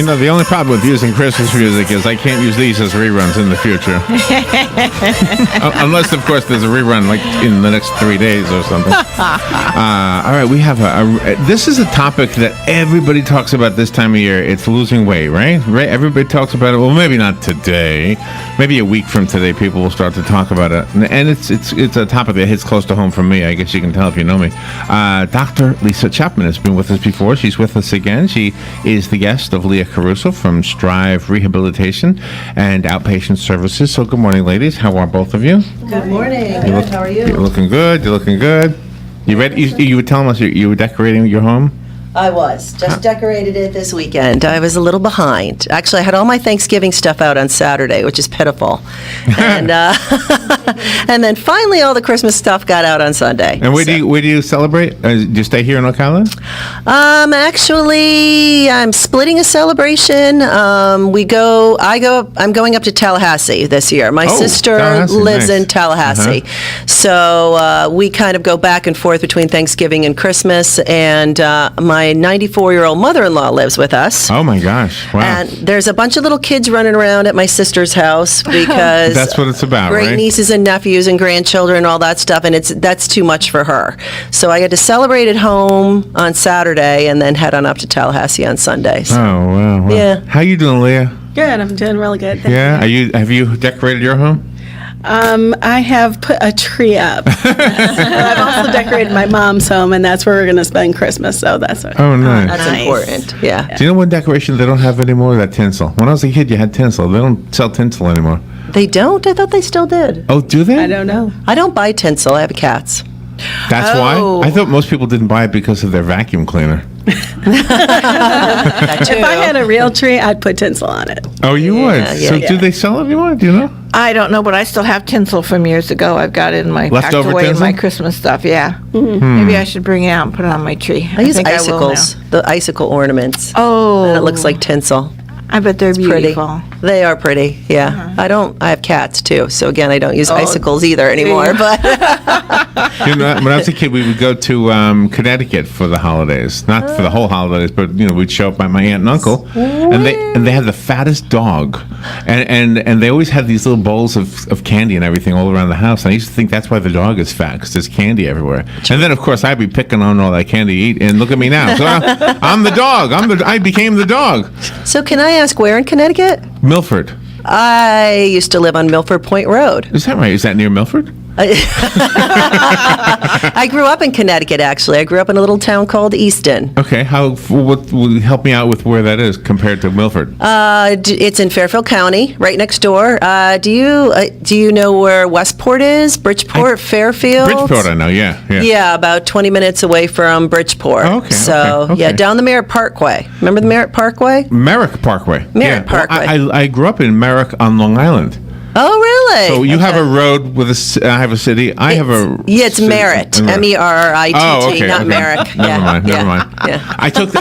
You know, the only problem with using Christmas music is I can't use these as reruns in the future. Unless, of course, there's a rerun like in the next 3 days or something. All right, we have this is a topic that everybody talks about this time of year. It's losing weight, right? Everybody talks about it. Well, maybe not today. Maybe a week from today, people will start to talk about it. And it's a topic that hits close to home for me. I guess you can tell if you know me. Dr. Lisa Chapman has been with us before. She's with us again. She is the guest of Leah Caruso from Strive Rehabilitation and Outpatient Services. So good morning, ladies. How are both of you? Good morning. Good. How are you? You're looking good. You're looking good. You ready? You were telling us you were decorating your home? I was. Just decorated it this weekend. I was a little behind. Actually, I had all my Thanksgiving stuff out on Saturday, which is pitiful. And and then finally all the Christmas stuff got out on Sunday. And where do you celebrate? Do you stay here in Ocala? Actually, I'm splitting a celebration. I'm going up to Tallahassee this year. My sister lives in Tallahassee. So we kind of go back and forth between Thanksgiving and Christmas, and my 94-year-old mother-in-law lives with us. Oh my gosh! Wow! And there's a bunch of little kids running around at my sister's house because that's what it's about, great right? Nieces and nephews and grandchildren and all that stuff, and that's too much for her. So I had to celebrate at home on Saturday and then head on up to Tallahassee on Sunday. So. Oh wow! Yeah. How you doing, Leah? Good. I'm doing really good. Thank Yeah. Have you decorated your home? I have put a tree up. I've also decorated my mom's home, and that's where we're going to spend Christmas. So that's what. Oh, nice. That's important. Yeah. Do you know what decoration they don't have anymore? That tinsel. When I was a kid, you had tinsel. They don't sell tinsel anymore. They don't? I thought they still did. Oh, do they? I don't know. I don't buy tinsel. I have cats. That's why? I thought most people didn't buy it because of their vacuum cleaner. If I had a real tree, I'd put tinsel on it. Oh, you would? Yeah, So yeah. do they sell it anymore? Do you know? I don't know, but I still have tinsel from years ago. I've got it in my packed Leftover away in tinsel? my Christmas stuff. Yeah, maybe I should bring it out and put it on my tree. I use think icicles, the icicle ornaments. Oh, And it looks like tinsel. I bet they're Pretty. beautiful. They are pretty, yeah. I have cats too, so again, I don't use icicles either anymore, but You know, when I was a kid, we would go to Connecticut for the holidays. Not for the whole holidays, but we'd show up by my aunt and uncle, and they had the fattest dog, and they always had these little bowls of candy and everything all around the house. And I used to think that's why the dog is fat, because there's candy everywhere. And then of course I'd be picking on all that candy to eat, and look at me now. So I'm the dog. I became the dog. So can I ask where in Connecticut? Milford. I used to live on Milford Point Road. Is that right? Is that near Milford? I grew up in Connecticut, actually. I grew up in a little town called Easton. Okay. What will help me out with where that is compared to Milford? It's in Fairfield County, right next door. Do you know where Westport is? Bridgeport, Fairfield? Bridgeport, I know. Yeah. Yeah, about 20 minutes away from Bridgeport. Oh, okay, So, okay. yeah, down the Merritt Parkway. Remember the Merritt Parkway? Merrick Parkway. Merritt Parkway. I grew up in Merrick on Long Island. Oh, really? So you have a road with I have a city. I have a Yeah, it's city- Merritt. Merritt, Oh, okay. not okay. Merrick. Never mind. Yeah. I took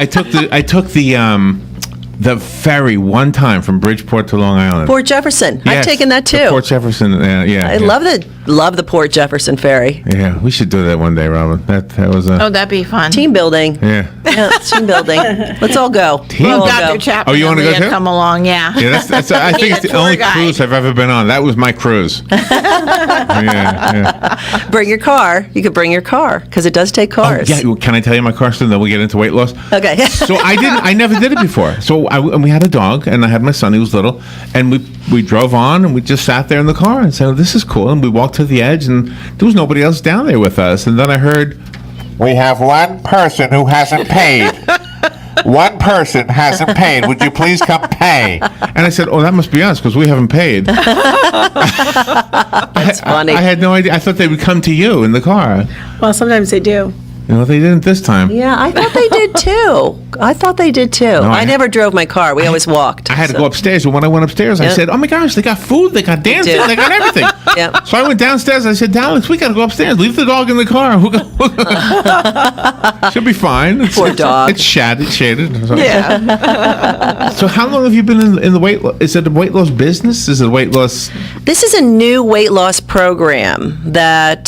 the ferry one time from Bridgeport to Long Island. Port Jefferson. Yes, I've taken that the too. Port Jefferson. Yeah. I love the Port Jefferson ferry. Yeah, we should do that one day, Robin. That was a Oh, that'd be fun. Team building. yeah. Yeah, it's team building. Let's all go. Well, We'll all Dr. go. Chapman Oh, you and wanna go Leah too? come along, yeah. Yeah, that's I think it's the Tour only guide. cruise I've ever been on. That was my cruise. Yeah. Bring your car. You could bring your car because it does take Oh, cars. yeah. Well, can I tell you my question? Then we get into weight loss. Okay. So I never did it before. So and we had a dog, and I had my son. He was little, and we drove on, and we just sat there in the car and said, oh, "This is cool." And we walked to the edge, and there was nobody else down there with us. And then I heard, "We have one person who hasn't paid. One person hasn't paid. Would you please come pay?" And I said, "Oh, that must be us because we haven't paid." That's funny. I had no idea. I thought they would come to you in the car. Well, sometimes they do. They didn't this time. Yeah, I thought they did too. I never drove my car. We always walked. I had to so. go upstairs, and when I went upstairs, I Yep. said, "Oh my gosh, they got food, they got dancing, do. they got everything." Yep. So I went downstairs. I said, "Alex, we got to go upstairs. Leave the dog in the car. She'll be fine." Poor dog. It's shaded. So. Yeah. So how long have you been in the weight? Is it a weight loss business? Is it a weight loss? This is a new weight loss program that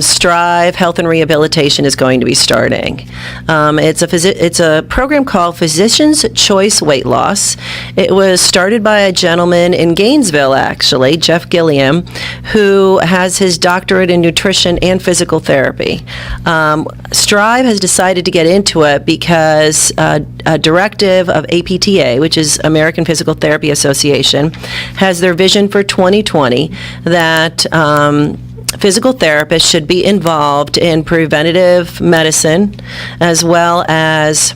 Strive Health and Rehabilitation is going to be starting. It's a it's a program called Physician's Choice Weight Loss. It was started by a gentleman in Gainesville, actually, Jeff Gilliam, who has his doctorate in nutrition and physical therapy. Strive has decided to get into it because a directive of APTA, which is American Physical Therapy Association, has their vision for 2020 that physical therapists should be involved in preventative medicine as well as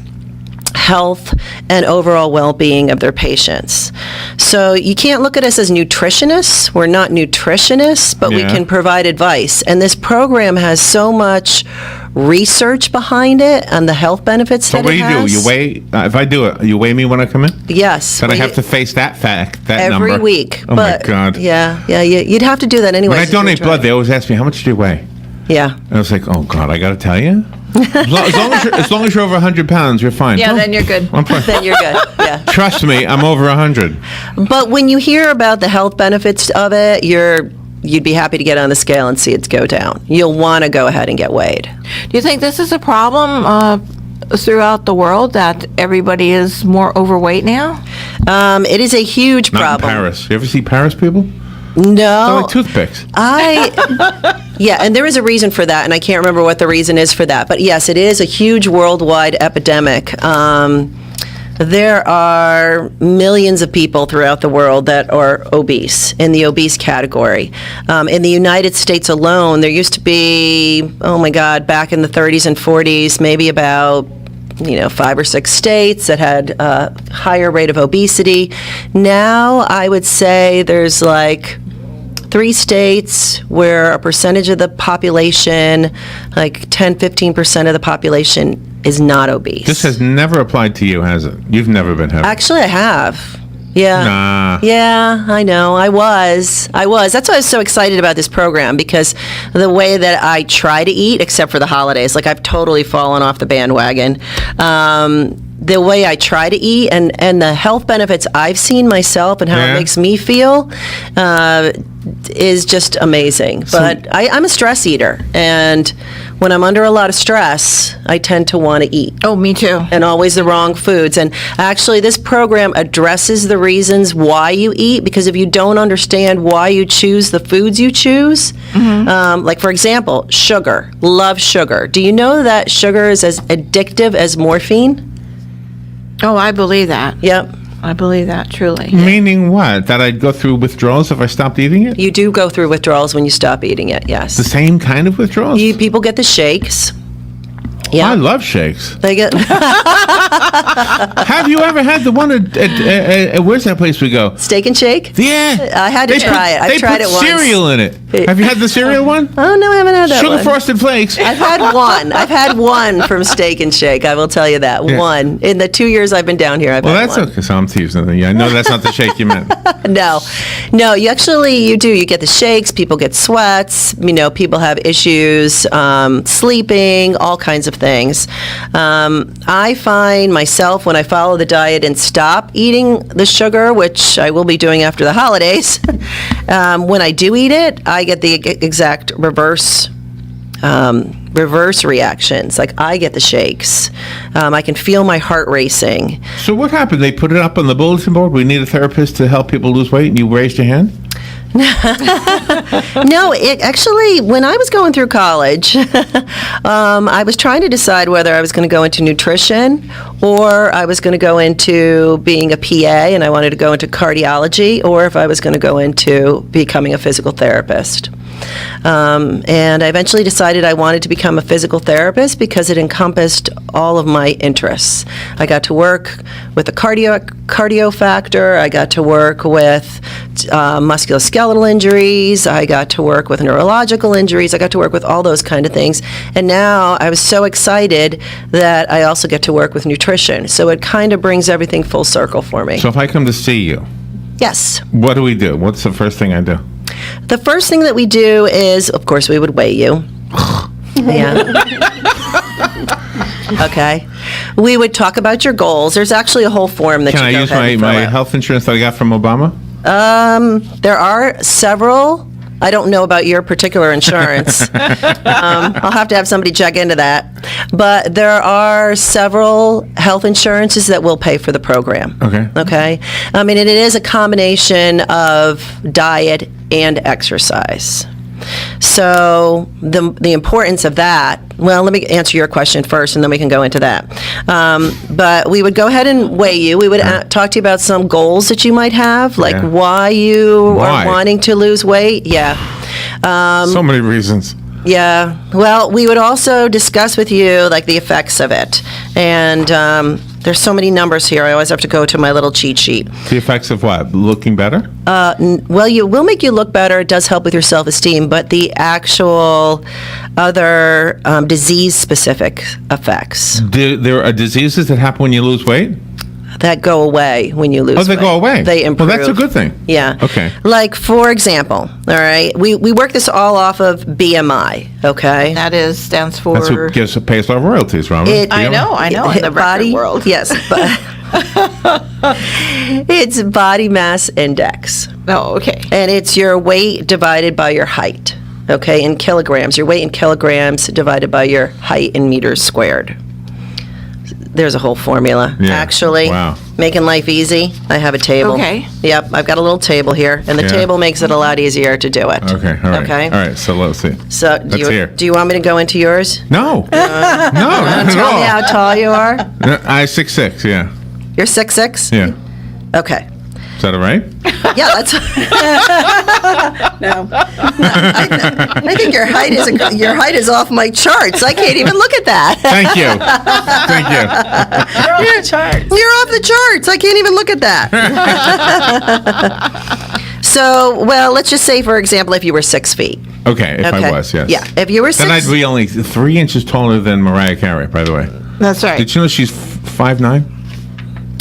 health and overall well-being of their patients. So you can't look at us as nutritionists. We're not nutritionists, but we can provide advice. And this program has so much research behind it and the health benefits that it has. So what do? You weigh, if I do it, you weigh me when I come in? Yes. But I have to face that number? Every week. Oh, my God. Yeah, you'd have to do that anyway. When I donate blood, they always ask me, how much do you weigh? Yeah. And I was like, oh, God, I got to tell you? As long as you're over 100 pounds, you're fine. Yeah, then you're good. I'm fine. Then you're good, yeah. Trust me, I'm over 100. But when you hear about the health benefits of it, you'd be happy to get on the scale and see it go down. You'll want to go ahead and get weighed. Do you think this is a problem throughout the world, that everybody is more overweight now? It is a huge Not problem. in Paris. You ever see Paris people? No. They're like toothpicks. Yeah, and there is a reason for that, and I can't remember what the reason is for that. But yes, it is a huge worldwide epidemic. There are millions of people throughout the world that are obese, in the obese category. In the United States alone, there used to be, oh my God, back in the 30s and 40s, maybe about 5 or 6 states that had a higher rate of obesity. Now, I would say there's like 3 states where a percentage of the population, like 10-15% of the population, is not obese. This has never applied to you, has it? You've never been heavy. Actually, I have. Yeah. Nah. Yeah, I know. I was. That's why I was so excited about this program, because the way that I try to eat, except for the holidays, like I've totally fallen off the bandwagon. The way I try to eat and the health benefits I've seen myself and how it makes me feel is just amazing. But I'm a stress eater, and when I'm under a lot of stress, I tend to want to eat. Oh, me too. And always the wrong foods. And actually, this program addresses the reasons why you eat, because if you don't understand why you choose the foods you choose, like for example, sugar. Love sugar. Do you know that sugar is as addictive as morphine? Oh, I believe that. Yep. I believe that, truly. Meaning what? That I'd go through withdrawals if I stopped eating it? You do go through withdrawals when you stop eating it, yes. The same kind of withdrawals? People get the shakes. Yeah. I love shakes. They get. Have you ever had the one at where's that place we go? Steak and Shake? Yeah. I had to try it. I've tried it once. They put cereal in it. Have you had the cereal one? Oh, no, I haven't had that Sugar one. Frosted Flakes. I've had one from Steak and Shake. I will tell you that. Yeah. One. In the 2 years I've been down here, I've had one. Well, that's okay. So I'm teasing you. I know that's not the shake you meant. No, you do. You get the shakes, people get sweats, people have issues sleeping, all kinds of things. I find myself, when I follow the diet and stop eating the sugar, which I will be doing after the holidays, when I do eat it, I get the exact reverse reactions. Like, I get the shakes. I can feel my heart racing. So what happened? They put it up on the bulletin board. We need a therapist to help people lose weight, and you raised your hand? No, actually, when I was going through college, I was trying to decide whether I was going to go into nutrition or I was going to go into being a PA, and I wanted to go into cardiology, or if I was going to go into becoming a physical therapist. And I eventually decided I wanted to become a physical therapist because it encompassed all of my interests. I got to work with the cardio factor. I got to work with musculoskeletal injuries. I got to work with neurological injuries. I got to work with all those kind of things. And now I was so excited that I also get to work with nutrition. So it kind of brings everything full circle for me. So if I come to see you, yes. What do we do? What's the first thing I do? The first thing that we do is, of course, we would weigh you. Yeah. Okay. We would talk about your goals. There's actually a whole form that Can you I go use ahead and my fill out. health insurance that I got from Obama? There are several I don't know about your particular insurance. I'll have to have somebody check into that. But there are several health insurances that will pay for the program. Okay. Okay? I mean, it is a combination of diet and exercise. So the importance of that, well, let me answer your question first, and then we can go into that. But we would go ahead and weigh you. We would talk to you about some goals that you might have, like why you are wanting to lose weight. Yeah. So many reasons. Yeah. Well, we would also discuss with you, like, the effects of it. And there's so many numbers here. I always have to go to my little cheat sheet. The effects of what? Looking better? Well, you will make you look better. It does help with your self-esteem, but the actual other disease-specific effects There are diseases that happen when you lose weight? that go away when you lose weight. Oh, they go away? They improve. Well, that's a good thing. Yeah. Okay. Like, for example, all right, we work this all off of BMI, okay? That stands for. That's what pays our royalties, Robin. I know, in the record world. Yes, but it's body mass index. Oh, okay. And it's your weight divided by your height, okay, in kilograms. Your weight in kilograms divided by your height in meters squared. There's a whole formula. Yeah. Actually, Wow. making life easy, I have a table. Okay. Yep, I've got a little table here, and the Yeah. table makes it a lot easier to do it. Okay, all right. Okay. All right, so let's see. So, Let's hear. do you want me to go into yours? No. No, not at Tell me how all. tall you are. I 6'6", yeah. You're 6'6"? Yeah. Okay. Is that all right? Yeah, that's. No. I think your height is off my charts. I can't even look at that. Thank you. Thank you. You're off the charts. You're off the charts. I can't even look at that. So, well, let's just say, for example, if you were 6 feet. Okay, if I was, yes. Yeah, if you were 6. Then I'd be only 3 inches taller than Mariah Carey, by the way. That's right. Did you know she's 5'9"?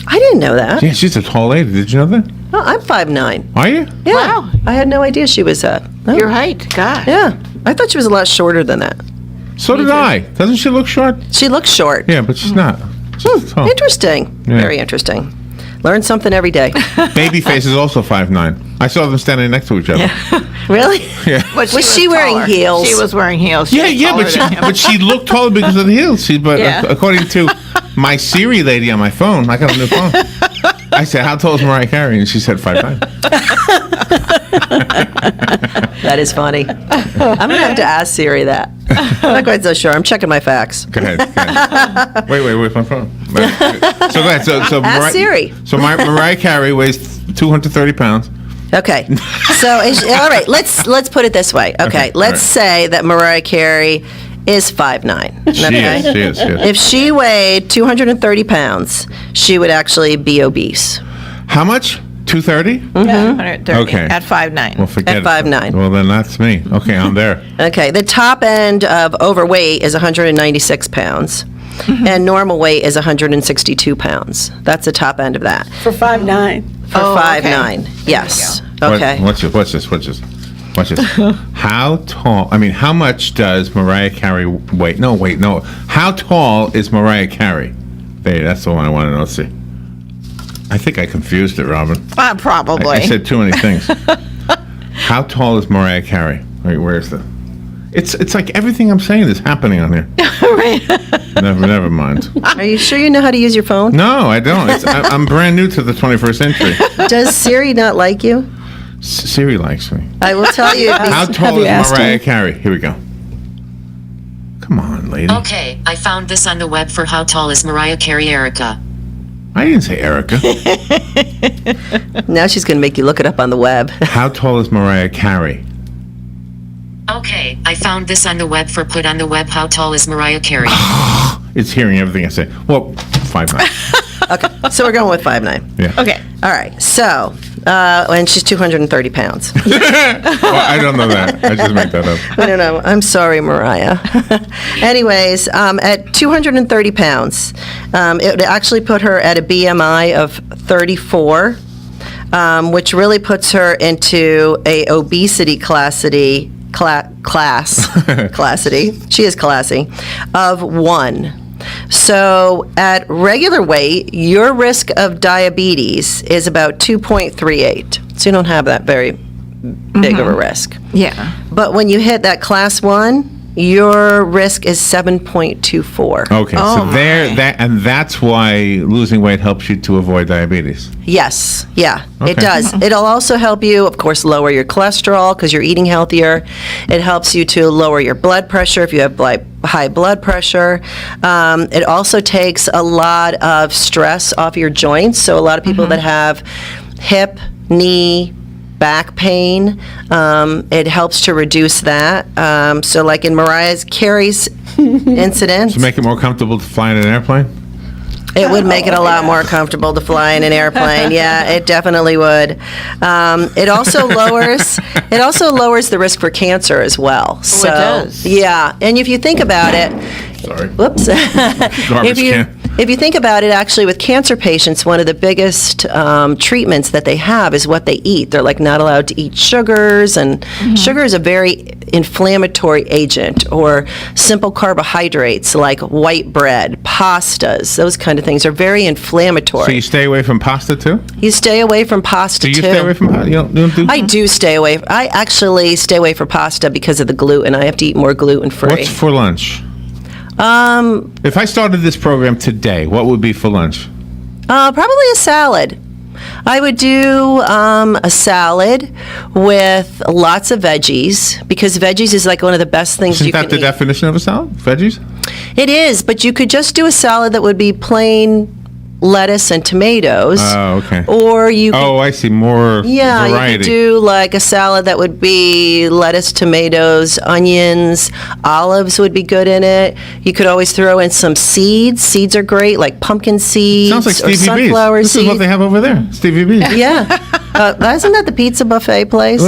I didn't know that. Yeah, she's a tall lady. Did you know that? Oh, I'm 5'9". Are you? Yeah. Wow. I had no idea she was that. No. Your height, God. Yeah. I thought she was a lot shorter than that. So did I. Doesn't she look short? She looks short. Yeah, but she's not. She's tall. Interesting. Yeah. Very interesting. Learn something every day. Babyface is also 5'9". I saw them standing next to each other. Really? Yeah. But Was she wearing taller. heels? She was wearing heels. Yeah, but she looked taller because of the heels. But Yeah. according to my Siri lady on my phone, I got a new phone. I said, "How tall is Mariah Carey?" And she said 5'9". That is funny. I'm going to have to ask Siri that. I'm not quite so sure. I'm checking my facts. Go ahead. Wait, where's my phone? So go ahead. So Ask Siri. So Mariah Carey weighs 230 pounds. Okay. So, all right, let's put it this way. Okay. all Let's right. say that Mariah Carey is 5'9". She Okay. is. If she weighed 230 pounds, she would actually be obese. How much? 230? 130 Okay. at 5'9". Well, forget At it. 5'9". Well, then that's me. Okay, I'm there. Okay. The top end of overweight is 196 pounds. And normal weight is 162 pounds. That's the top end of that. For 5'9". For Oh, okay. 5'9". Yes. Okay. Watch this. How tall? I mean, how much does Mariah Carey weigh? No. How tall is Mariah Carey? Hey, that's the one I want to know. Let's see. I think I confused it, Robin. Probably. I said too many things. How tall is Mariah Carey? Wait, where's the? It's like everything I'm saying is happening on here. Never mind. Are you sure you know how to use your phone? No, I don't. I'm brand new to the 21st century. Does Siri not like you? Siri likes me. I will tell you. How tall Have you is asked Mariah her? Carey? Here we go. Come on, lady. Okay, I found this on the web for how tall is Mariah Carey, Erica. I didn't say Erica. Now she's going to make you look it up on the web. How tall is Mariah Carey? Okay, I found this on the web for put on the web how tall is Mariah Carey. It's hearing everything I say. Well, 5'9". Okay, so we're going with 5'9". Yeah. Okay. All right, so, and she's 230 pounds. Well, I don't know that. I just made that up. I don't know. I'm sorry, Mariah. Anyways, at 230 pounds, it would actually put her at a BMI of 34, which really puts her into a obesity classity. She is classy, of 1. So at regular weight, your risk of diabetes is about 2.38. So you don't have that very big of a risk. Yeah. But when you hit that class 1, your risk is 7.24. Okay, so that's why losing weight helps you to avoid diabetes. Yes, yeah, Okay. it does. It'll also help you, of course, lower your cholesterol because you're eating healthier. It helps you to lower your blood pressure if you have high blood pressure. It also takes a lot of stress off your joints. So a lot of people that have hip, knee, back pain, it helps to reduce that. So like in Carrie's incident, To make it more comfortable to fly in an airplane? it would make it a lot more comfortable to fly in an airplane. Yeah, it definitely would. It also lowers the risk for cancer as well. So, does. Yeah, and if you think about it, Sorry. whoops. Garbage can. If you think about it, actually, with cancer patients, one of the biggest treatments that they have is what they eat. They're like not allowed to eat sugars, and sugar is a very inflammatory agent, or simple carbohydrates like white bread, pastas, those kind of things are very inflammatory. So you stay away from pasta too? You stay away from pasta Do you too. stay away from pasta? You don't do I do stay away. I actually stay away from pasta because of the gluten. I have to eat more gluten-free. What's for lunch? If I started this program today, what would be for lunch? Probably a salad. I would do a salad with lots of veggies, because veggies is like one of the best things Isn't you that can the eat. definition of a salad? Veggies? It is, but you could just do a salad that would be plain lettuce and tomatoes. Oh, okay. Or you could, Oh, I see. More yeah, variety. you could do like a salad that would be lettuce, tomatoes, onions, olives would be good in it. You could always throw in some seeds. Seeds are great, like pumpkin seeds Sounds like or Stevie B's. sunflower This seeds. is what they have over there. Stevie B's. Yeah. Isn't that the pizza buffet place?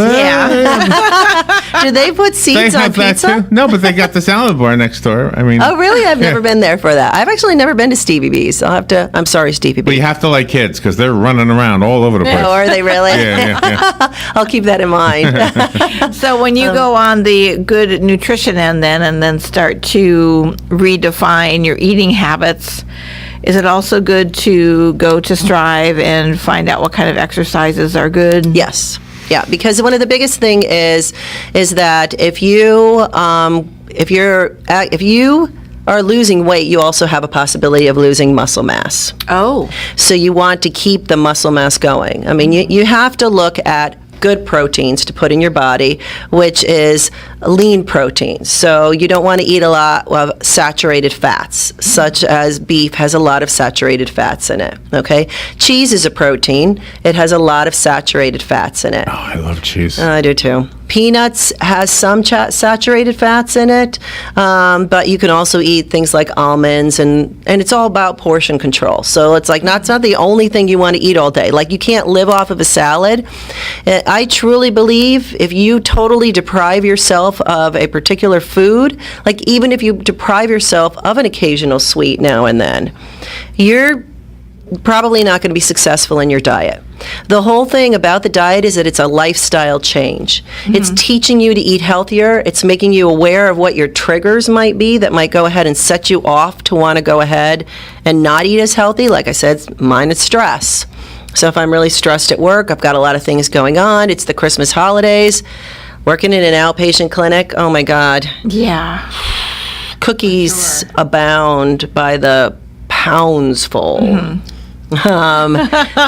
Do they put They seeds on have that pizza? too. No, but they got the salad bar next door. I mean, Oh, really? I've Yeah. never been there for that. I've actually never been to Stevie B's. I'm sorry, Stevie but B. you have to like kids because they're running around all over the place. Oh, are they really? Yeah. I'll keep that in mind. So when you go on the good nutrition end and then start to redefine your eating habits, is it also good to go to Strive and find out what kind of exercises are good? Yes. Yeah, because one of the biggest thing is that if you are losing weight, you also have a possibility of losing muscle mass. Oh. So you want to keep the muscle mass going. I mean, you have to look at good proteins to put in your body, which is lean proteins. So you don't want to eat a lot of saturated fats, such as beef has a lot of saturated fats in it, okay? Cheese is a protein. It has a lot of saturated fats in it. Oh, I love cheese. I do too. Peanuts has some saturated fats in it, but you can also eat things like almonds, and it's all about portion control. So it's like it's not the only thing you want to eat all day. Like you can't live off of a salad. I truly believe if you totally deprive yourself of a particular food, like even if you deprive yourself of an occasional sweet now and then, you're probably not going to be successful in your diet. The whole thing about the diet is that it's a lifestyle change. It's teaching you to eat healthier. It's making you aware of what your triggers might be that might go ahead and set you off to want to go ahead and not eat as healthy. Like I said, mine is stress. So if I'm really stressed at work, I've got a lot of things going on, it's the Christmas holidays, working in an outpatient clinic, oh my God. Yeah. Cookies abound by the pounds full.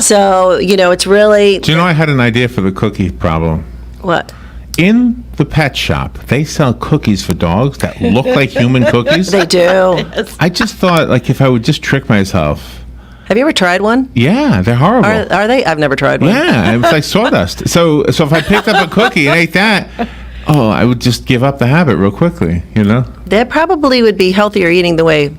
So, it's really, Do you know I had an idea for the cookie problem? what? In the pet shop, they sell cookies for dogs that look like human cookies. They do. I just thought, like, if I would just trick myself. Have you ever tried one? Yeah, they're horrible. Are they? I've never tried one. Yeah, it was like sawdust. So if I picked up a cookie and ate that, I would just give up the habit real quickly, That probably would be healthier eating the way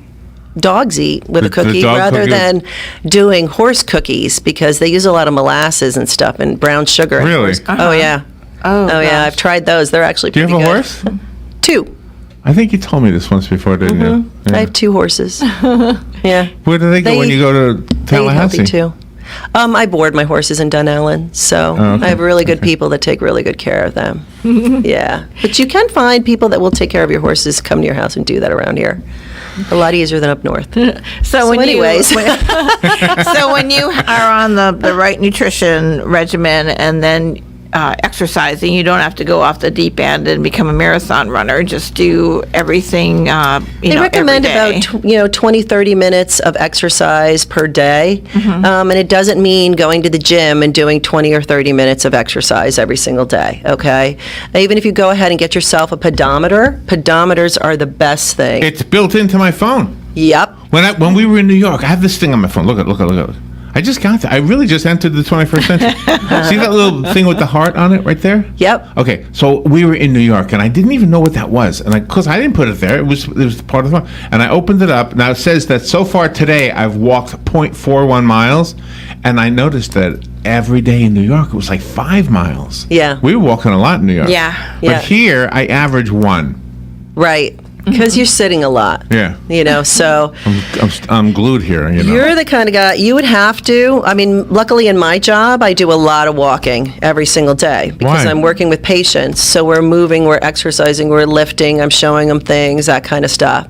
dogs eat with a The cookie dog rather cookie? than doing horse cookies, because they use a lot of molasses and stuff and brown sugar. in Really? horse- Oh, yeah. Oh, Yeah, I've tried those. They're actually Do you pretty have a good. horse? 2. I think you told me this once before, didn't you? I have 2 horses. Yeah. Where do they go They when eat- you go to They eat healthy Tallahassee? too. I board my horses in Dunellen, so Oh, okay. I have really good people that take really good care of them. Yeah, but you can find people that will take care of your horses, come to your house and do that around here. A lot easier than up north. So anyways. so when you are on the right nutrition regimen, and then exercising. You don't have to go off the deep end and become a marathon runner. Just do everything, They recommend every day. about 20, 30 minutes of exercise per day. Mm-hmm. And it doesn't mean going to the gym and doing 20 or 30 minutes of exercise every single day, okay? Even if you go ahead and get yourself a pedometer, pedometers are the best thing. It's built into my phone. Yep. When we were in New York, I have this thing on my phone. Look at. I just got that. I really just entered the 21st century. See that little thing with the heart on it right there? Yep. Okay, so we were in New York, and I didn't even know what that was, and because I didn't put it there, it was part of the phone. And I opened it up. Now it says that so far today I've walked 0.41 miles, and I noticed that every day in New York it was like 5 miles. Yeah. We were walking a lot in New York. Yeah. But Yeah. here I average 1. Right. Because you're sitting a lot. Yeah. So I'm glued here. you're the kind of guy, you would have to, I mean, luckily in my job, I do a lot of walking every single day because Why? I'm working with patients. So we're moving, we're exercising, we're lifting, I'm showing them things, that kind of stuff.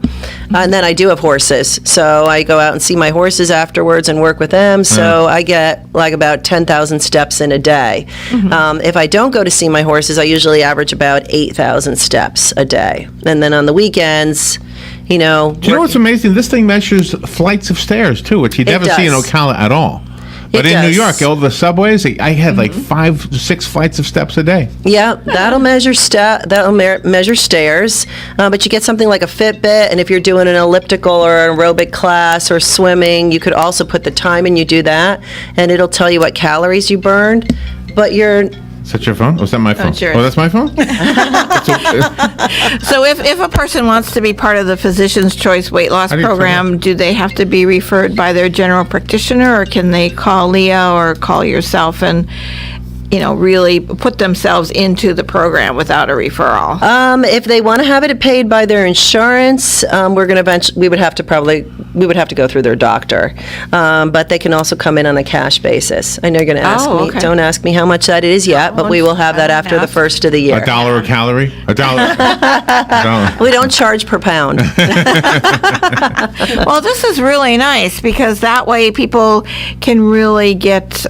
And then I do have horses. So I go out and see my horses afterwards and work with them. So I get like about 10,000 steps in a day. If I don't go to see my horses, I usually average about 8,000 steps a day. And then on the weekends, Do you know what's amazing? This thing measures flights of stairs too, which you never see in does. Ocala at all. But It in New does. York, all the subways, I had like 5 to 6 flights of steps a day. Yeah, that'll measure measure stairs, but you get something like a Fitbit, and if you're doing an elliptical or an aerobic class or swimming, you could also put the time in. You do that, and it'll tell you what calories you burned. But you're Is that your phone? Oh, is that my phone? it's yours. Oh, that's my phone? So if a person wants to be part of the Physician's Choice Weight Loss How do you turn Program, do they have to be referred by their general practitioner, or can they call Leah or call yourself and, really put themselves into the program without a referral? if they want to have it paid by their insurance, we would have to go through their doctor, but they can also come in on a cash basis. I know you're going to ask Oh, me. okay. Don't ask me how much that is yet, but we will have that I won't after the ask. first of the year. $1 a calorie? $1. We don't charge per pound. Well, this is really nice because that way people can really get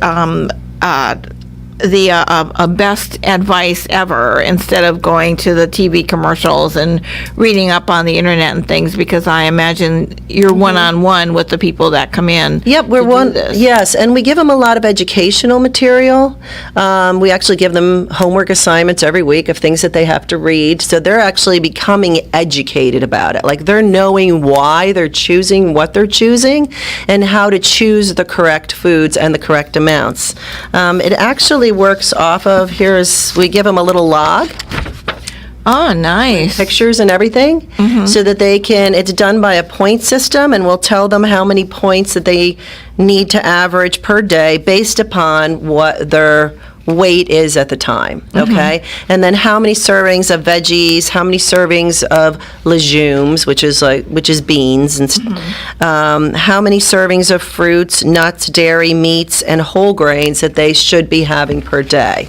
the best advice ever instead of going to the TV commercials and reading up on the internet and things, because I imagine you're one-on-one with the people that come in. Yep, we're to do one. this. Yes, and we give them a lot of educational material. We actually give them homework assignments every week of things that they have to read. So they're actually becoming educated about it. Like they're knowing why they're choosing what they're choosing and how to choose the correct foods and the correct amounts. It actually works off of, we give them a little log, Oh, nice. pictures and everything, so that it's done by a point system, and we'll tell them how many points that they need to average per day based upon what their weight is at the time, okay? And then how many servings of veggies, how many servings of legumes, which is beans, and how many servings of fruits, nuts, dairy, meats, and whole grains that they should be having per day.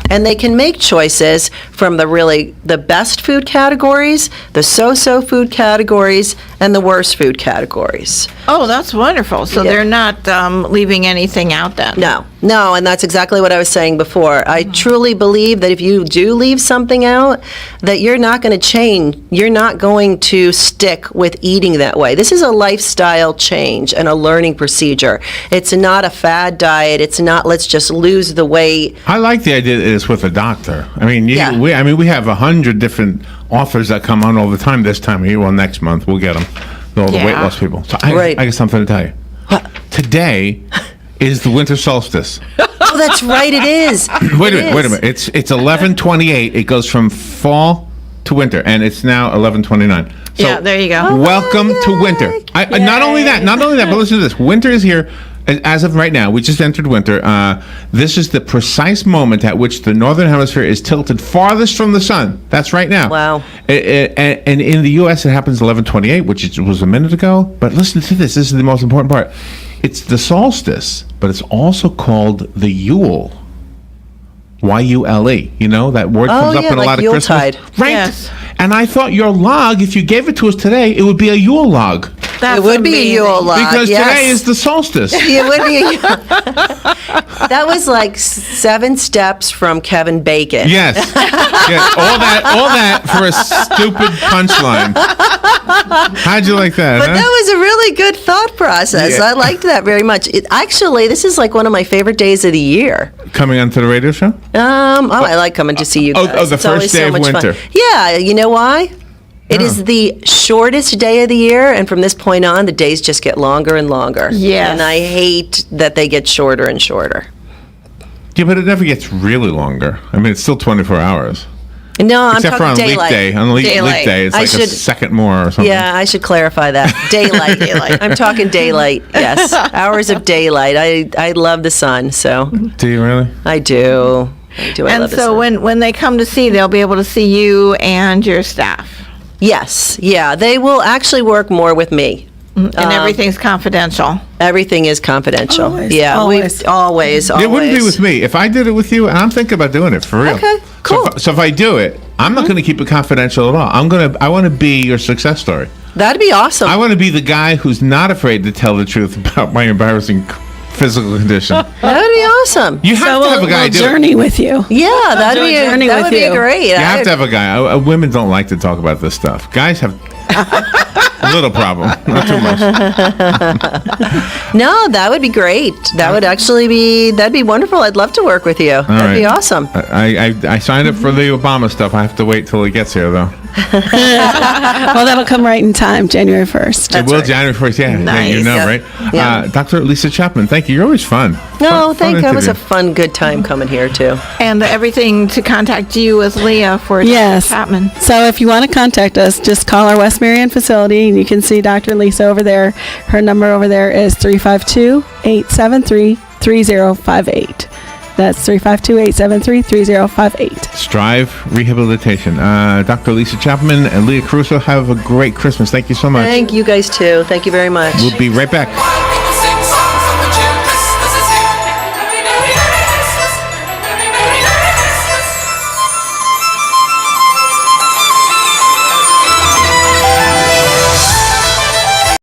And they can make choices from the best food categories, the so-so food categories, and the worst food categories. Oh, that's wonderful. So Yeah. they're not leaving anything out then? No, and that's exactly what I was saying before. I truly believe that if you do leave something out, that you're not going to change. You're not going to stick with eating that way. This is a lifestyle change and a learning procedure. It's not a fad diet. It's not, let's just lose the weight. I like the idea that it's with a doctor. I mean, Yeah. we have 100 different authors that come on all the time this time of year. Well, next month we'll get them. All the weight Yeah. loss people. So Right. I got something to tell you. Today is the winter solstice. Oh, that's right, it is. Wait a minute. It's 11/28. It goes from fall to winter, and it's now 11/29. So Yeah, there you go. welcome to winter. Not only that, but listen to this. Winter is here. As of right now, we just entered winter. This is the precise moment at which the northern hemisphere is tilted farthest from the sun. That's right now. Wow. And in the U.S., it happens 11/28, which was a minute ago. But listen to this. This is the most important part. It's the solstice, but it's also called the Yule. Y-U-L-E. You know, that word comes up yeah, in a like lot of Yuletide. Christmas. Right. Yes. And I thought your log, if you gave it to us today, it would be a Yule log. That's It would be a amazing. Yule log. Because yes. today is the solstice. It would be. That was like 7 steps from Kevin Bacon. Yes. Yes. All that for a stupid punchline. How'd you like that? But huh? that was a really good thought process. Yeah. I liked that very much. Actually, this is like one of my favorite days of the year. Coming onto the radio show? I like coming to see you guys. the It's first always day so of much winter. Fun. Yeah, you know why? It is the shortest day of the year, and from this point on, the days just get longer and longer. Yes. And I hate that they get shorter and shorter. Yeah, but it never gets really longer. I mean, it's still 24 hours. No, I'm Except for talking on daylight. leap day. On leap Daylight. day, it's I like a should- second more or something. Yeah, I should clarify that. Daylight. Daylight. I'm talking daylight, yes. Hours of daylight. I love the sun, so Do you really? I do. I do. I And love the so sun. when they come to see, they'll be able to see you and your staff. Yes, yeah, they will actually work more with me. And everything's confidential. Everything is confidential. Always, Yeah, always. we always. It wouldn't be with me. If I did it with you, and I'm thinking about doing it for real. Okay, cool. So if I do it, I'm not going to keep it confidential at all. I want to be your success story. That'd be awesome. I want to be the guy who's not afraid to tell the truth about my embarrassing physical condition. That'd be awesome. You have to have a guy we'll do it. journey with you. Yeah, that'd do a be journey that with would be you. great. You have to have a guy. Women don't like to talk about this stuff. Guys have a little problem, not too much. No, that would be great. That would actually be wonderful. I'd love to work with you. That'd be right. awesome. I signed up for the Obama stuff. I have to wait till he gets here, though. Well, that'll come right in time, January 1st. It will January 1st. Yeah, Nice. you know, Yeah. right? Yeah. Dr. Lisa Chapman, thank you. You're always fun. No, Fun that was a interview. fun, good time coming here too. And everything to contact you as Leah for Yes. Chapman. So if you want to contact us, just call our West Marion facility, and you can see Dr. Lisa over there. Her number over there is 352-873-3058. That's 352-873-3058. Strive Rehabilitation. Dr. Lisa Chapman and Leah Caruso, have a great Christmas. Thank you so much. Thank you guys too. Thank you very much. We'll be right back.